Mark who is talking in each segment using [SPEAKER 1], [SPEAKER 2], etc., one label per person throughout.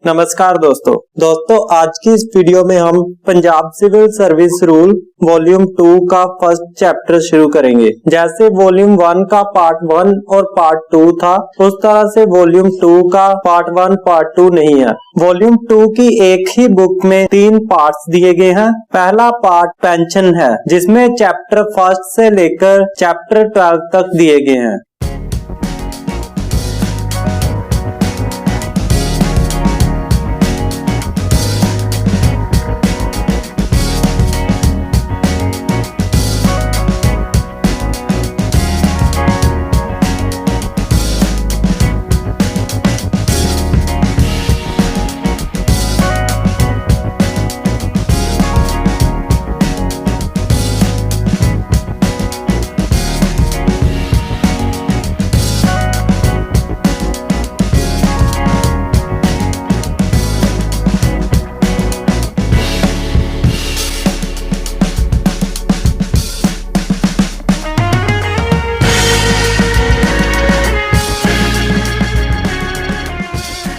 [SPEAKER 1] नमस्कार दोस्तों आज की इस वीडियो में हम Punjab civil service rule volume 2 का फर्स्ट चैप्टर शुरू करेंगे। जैसे वॉल्यूम 1 का पार्ट 1 और पार्ट 2 था, उस तरह से वॉल्यूम 2 का पार्ट 1 पार्ट 2 नहीं है। वॉल्यूम 2 की एक ही बुक में 3 पार्ट्स दिए गए हैं। पहला पार्ट पेंशन है, जिसमें चैप्टर फर्स्ट से लेकर चैप्टर 12 तक दिए गए हैं।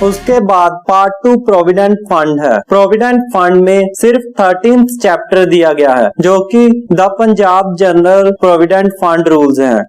[SPEAKER 1] उसके बाद पार्ट 2 प्रोविडेंट फंड है। प्रोविडेंट फंड में सिर्फ 13th चैप्टर दिया गया है, जो कि the Punjab general provident fund rules हैं।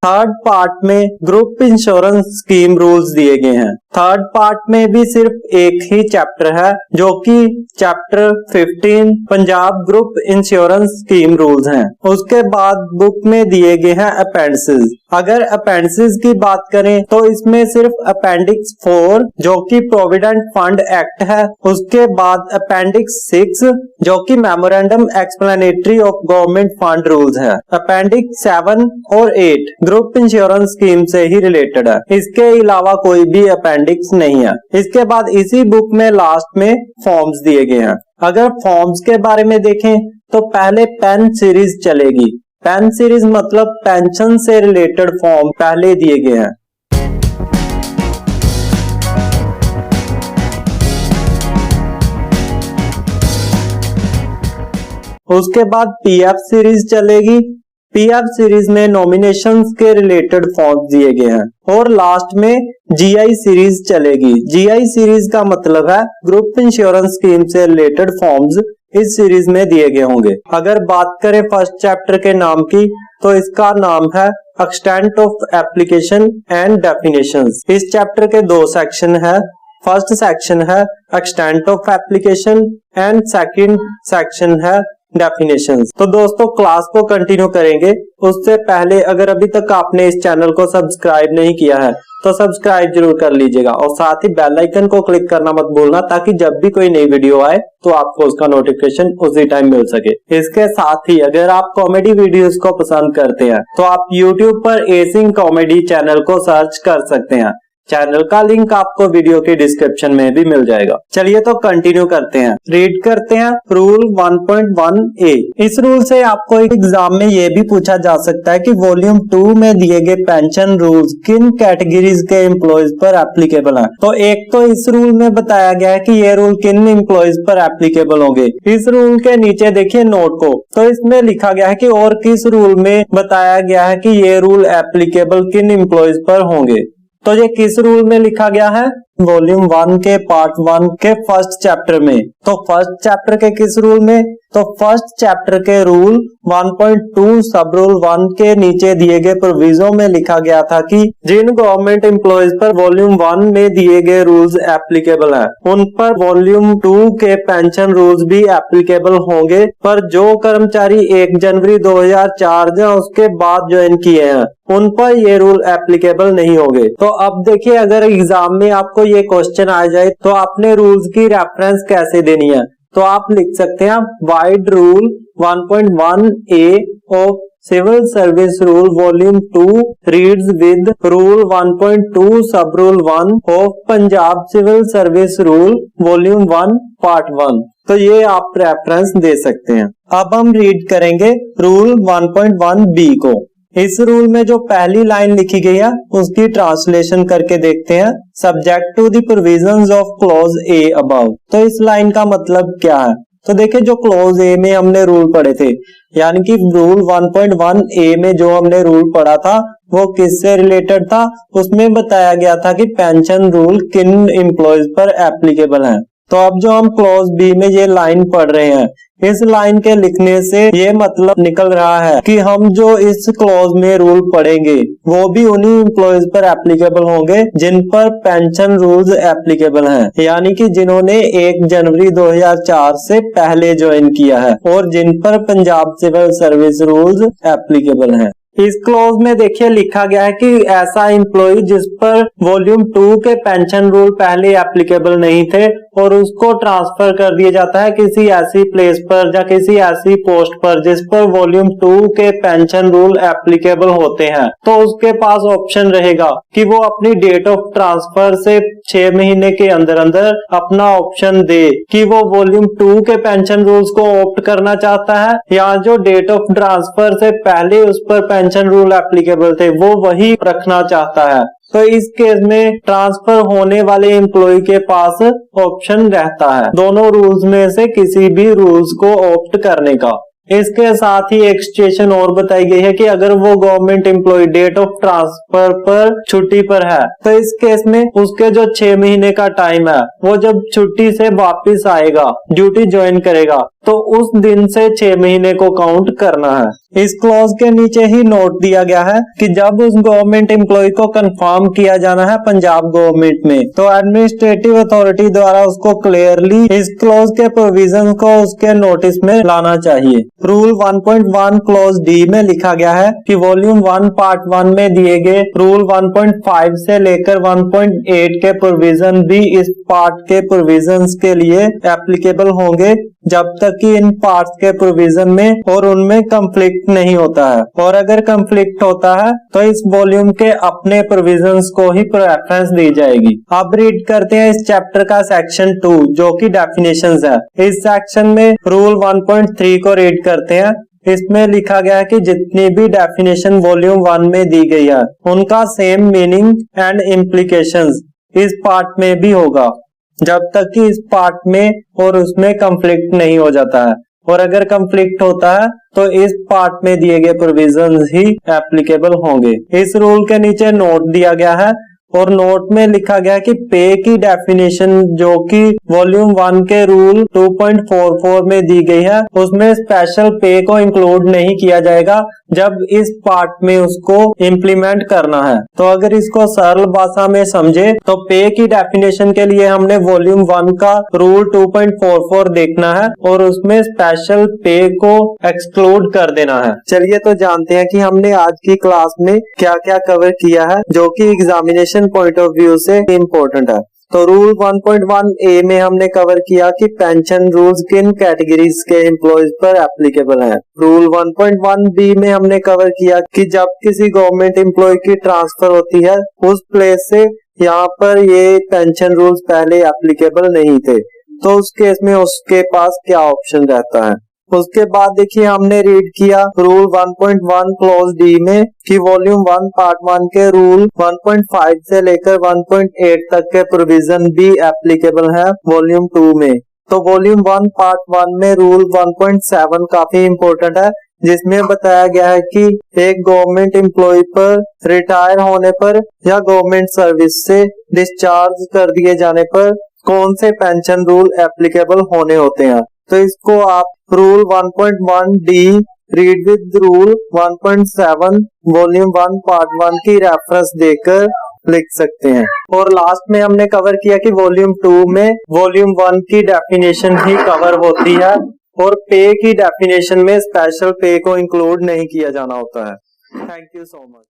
[SPEAKER 1] थर्ड पार्ट में ग्रुप इंश्योरेंस स्कीम रूल्स दिए गए हैं। थर्ड पार्ट में भी सिर्फ एक ही चैप्टर है, जो कि chapter 15 Punjab group insurance scheme rules हैं। उसके बाद बुक में दिए गए हैं अपेंडिसेस। अगर अपेंडिसेस की बात करें तो इसमें सिर्फ अपेंडिक्स 4 जो कि प्रोविडेंट फंड एक्ट है, उसके बाद अपेंडिक्स 6 जो कि memorandum explanatory of government fund rules है। अपेंडिक्स 7 और 8 ग्रुप इंश्योरेंस स्कीम से ही रिलेटेड है। इसके अलावा कोई भी अपेंडिक्स नहीं है। इसके बाद इसी बुक में लास्ट में फॉर्म्स दिए गए हैं। अगर फॉर्म्स के बारे में देखें तो पहले पेन सीरीज चलेगी। पेन सीरीज मतलब पेंशन से रिलेटेड फॉर्म पहले दिए गए हैं। उसके बाद पीएफ सीरीज चलेगी। पीएफ सीरीज में नॉमिनेशंस के रिलेटेड फॉर्म दिए गए हैं। और लास्ट में जीआई सीरीज चलेगी। जीआई सीरीज का मतलब है ग्रुप इंश्योरेंस स्कीम से रिलेटेड फॉर्म्स इस सीरीज में दिए गए होंगे। अगर बात करें फर्स्ट चैप्टर के नाम की, तो इसका नाम है extent of application and definitions. इस चैप्टर के 2 सेक्शन है। फर्स्ट सेक्शन है extent of application and second section है डेफिनेशंस। तो दोस्तों क्लास को कंटिन्यू करेंगे। उससे पहले अगर अभी तक आपने इस चैनल को सब्सक्राइब नहीं किया है तो सब्सक्राइब जरूर कर लीजिएगा और साथ ही बेल आइकन को क्लिक करना मत भूलना, ताकि जब भी कोई नई वीडियो आए तो आपको उसका नोटिफिकेशन उसी टाइम मिल सके। इसके साथ ही अगर आप कॉमेडी वीडियोस को पसंद करते हैं तो आप YouTube पर एसिंग कॉमेडी चैनल को सर्च कर सकते हैं। चैनल का लिंक आपको वीडियो के डिस्क्रिप्शन में भी मिल जाएगा। चलिए तो कंटिन्यू करते हैं। रीड करते हैं रूल 1.1a। इस रूल से आपको एग्जाम में ये भी पूछा जा सकता है कि वॉल्यूम 2 में दिए गए पेंशन रूल्स किन कैटेगरीज के एम्प्लॉयज पर एप्लीकेबल है। तो एक तो इस रूल में बताया गया है कि ये रूल किन एम्प्लॉयज पर एप्लीकेबल होंगे। इस रूल के नीचे देखिए नोट को, तो इसमें लिखा गया है कि और किस रूल में बताया गया है कि ये रूल एप्लीकेबल किन एम्प्लॉयज पर होंगे। तो ये किस रूल में लिखा गया है? वॉल्यूम 1 के पार्ट 1 के फर्स्ट चैप्टर में। तो फर्स्ट चैप्टर के किस रूल में? तो फर्स्ट चैप्टर के रूल 1.2 सब रूल 1 के नीचे दिए गए प्रोविजन में लिखा गया था कि जिन गवर्नमेंट एम्प्लॉयज पर वॉल्यूम 1 में दिए गए रूल्स एप्लीकेबल हैं, उन पर वॉल्यूम 2 के पेंशन रूल्स भी एप्लीकेबल होंगे। पर जो कर्मचारी 1 जनवरी 2004 या उसके बाद ज्वाइन किए हैं, उन पर ये रूल एप्लीकेबल नहीं होंगे। तो अब देखिए, अगर एग्जाम में आपको ये क्वेश्चन आ जाए तो आपने रूल्स की रेफरेंस कैसे देनी है? तो आप लिख सकते हैं vide rule 1.1a of civil service rule volume 2 reads with rule 1.2 sub rule 1 of Punjab civil service rule volume 1 part 1। तो ये आप रेफरेंस दे सकते हैं। अब हम रीड करेंगे रूल 1.1b को। इस रूल में जो पहली लाइन लिखी गई है उसकी ट्रांसलेशन करके देखते हैं। Subject to the provisions of clause a above. तो इस लाइन का मतलब क्या है? तो देखिए जो क्लॉज ए में हमने रूल पढ़े थे, यानी कि रूल 1.1 ए में जो हमने रूल पढ़ा था वो किससे रिलेटेड था, उसमें बताया गया था कि पेंशन रूल किन एम्प्लॉयज पर एप्लीकेबल है। तो अब जो हम क्लॉज बी में ये लाइन पढ़ रहे हैं, इस लाइन के लिखने से ये मतलब निकल रहा है कि हम जो इस क्लॉज में रूल पढ़ेंगे वो भी उन्हीं एम्प्लॉयज पर एप्लीकेबल होंगे जिन पर पेंशन रूल्स एप्लीकेबल हैं, यानी कि जिन्होंने 1 जनवरी 2004 से पहले ज्वाइन किया है और जिन पर Punjab civil service rules applicable हैं। इस क्लॉज में देखिए लिखा गया है कि ऐसा एम्प्लॉय जिस पर वॉल्यूम 2 के पेंशन रूल पहले एप्लीकेबल नहीं थे और उसको ट्रांसफर कर दिया जाता है किसी ऐसी प्लेस पर या किसी ऐसी पोस्ट पर जिस पर वॉल्यूम 2 के पेंशन रूल एप्लीकेबल होते हैं, तो उसके पास ऑप्शन रहेगा कि वो अपनी डेट ऑफ ट्रांसफर से 6 महीने के अंदर अंदर अपना ऑप्शन दे कि वो वॉल्यूम 2 के पेंशन रूल्स को ऑप्ट करना चाहता है या जो डेट ऑफ ट्रांसफर से पहले उस पर पेंशन रूल एप्लीकेबल थे वो वही रखना चाहता है। तो इस केस में ट्रांसफर होने वाले एम्प्लॉय के पास ऑप्शन रहता है दोनों रूल्स में से किसी भी रूल्स को ऑप्ट करने का। इसके साथ ही एक सिचुएशन और बताई गई है कि अगर वो government employee date of transfer पर छुट्टी पर है, तो इस केस में उसके जो 6 महीने का टाइम है वो जब छुट्टी से वापस आएगा, ड्यूटी ज्वाइन करेगा, तो उस दिन से 6 महीने को काउंट करना है। इस क्लॉज के नीचे ही नोट दिया गया है कि जब उस गवर्नमेंट एम्प्लॉय को कंफर्म किया जाना है पंजाब गवर्नमेंट में, तो एडमिनिस्ट्रेटिव अथॉरिटी द्वारा उसको क्लियरली इस क्लॉज के प्रोविजन को उसके नोटिस में लाना चाहिए। रूल 1.1 क्लॉज डी में लिखा गया है कि वॉल्यूम 1 पार्ट 1 में दिए गए रूल 1.5 से लेकर 1.8 के प्रोविजन भी इस पार्ट के प्रोविजंस के लिए एप्लीकेबल होंगे जब तक कि इन पार्ट्स के प्रोविजन में और उनमें कंफ्लिक्ट नहीं होता है, और अगर कंफ्लिक्ट होता है तो इस वॉल्यूम के अपने प्रोविजंस को ही प्रेफरेंस दी जाएगी। अब रीड करते हैं इस चैप्टर का सेक्शन 2 जो कि डेफिनेशंस है। इस सेक्शन में रूल 1.3 को रीड करते हैं। इसमें लिखा गया है कि जितनी भी डेफिनेशन वॉल्यूम 1 में दी गई है उनका सेम मीनिंग एंड इम्प्लीकेशंस इस पार्ट में भी होगा जब तक कि इस पार्ट में और उसमें कंफ्लिक्ट नहीं हो जाता है, और अगर कंफ्लिक्ट होता है तो इस पार्ट में दिए गए प्रोविजंस ही एप्लीकेबल होंगे। इस रूल के नीचे नोट दिया गया है और नोट में लिखा गया है कि पे की डेफिनेशन जो कि वॉल्यूम 1 के रूल 2.44 में दी गई है उसमें स्पेशल पे को इंक्लूड नहीं किया जाएगा जब इस पार्ट में उसको इम्प्लीमेंट करना है। तो अगर इसको सरल भाषा में समझे तो पे की डेफिनेशन के लिए हमने वॉल्यूम 1 का रूल 2.44 देखना है और उसमें स्पेशल पे को एक्सक्लूड कर देना है। चलिए तो जानते हैं कि हमने आज की क्लास में क्या क्या कवर किया है जो कि एग्जामिनेशन पॉइंट ऑफ व्यू से इम्पोर्टेंट है। तो रूल 1.1 ए में हमने कवर किया कि पेंशन रूल्स किन कैटेगरीज के एम्प्लॉयज पर एप्लीकेबल है। रूल 1.1 बी में हमने कवर किया कि जब किसी गवर्नमेंट एम्प्लॉय की ट्रांसफर होती है उस प्लेस से यहाँ पर ये पेंशन रूल्स पहले एप्लीकेबल नहीं थे, तो उस केस में उसके पास क्या ऑप्शन रहता है। उसके बाद देखिए हमने रीड किया रूल 1.1 क्लॉज डी में कि वॉल्यूम 1 पार्ट 1 के रूल 1.5 से लेकर 1.8 तक के प्रोविजन भी एप्लीकेबल है वॉल्यूम 2 में। तो वॉल्यूम 1 पार्ट 1 में रूल 1.7 काफी इम्पोर्टेंट है जिसमें बताया गया है कि एक गवर्नमेंट एम्प्लॉय पर रिटायर होने पर या गवर्नमेंट सर्विस से डिस्चार्ज कर दिए जाने पर कौन से पेंशन रूल एप्लीकेबल होने होते हैं। तो इसको आप rule 1.1 D read with rule 1.7 volume 1 part 1 की रेफरेंस देकर लिख सकते हैं। और लास्ट में हमने कवर किया कि वॉल्यूम 2 में वॉल्यूम 1 की डेफिनेशन ही कवर होती है और पे की डेफिनेशन में स्पेशल पे को इंक्लूड नहीं किया जाना होता है। Thank you so much.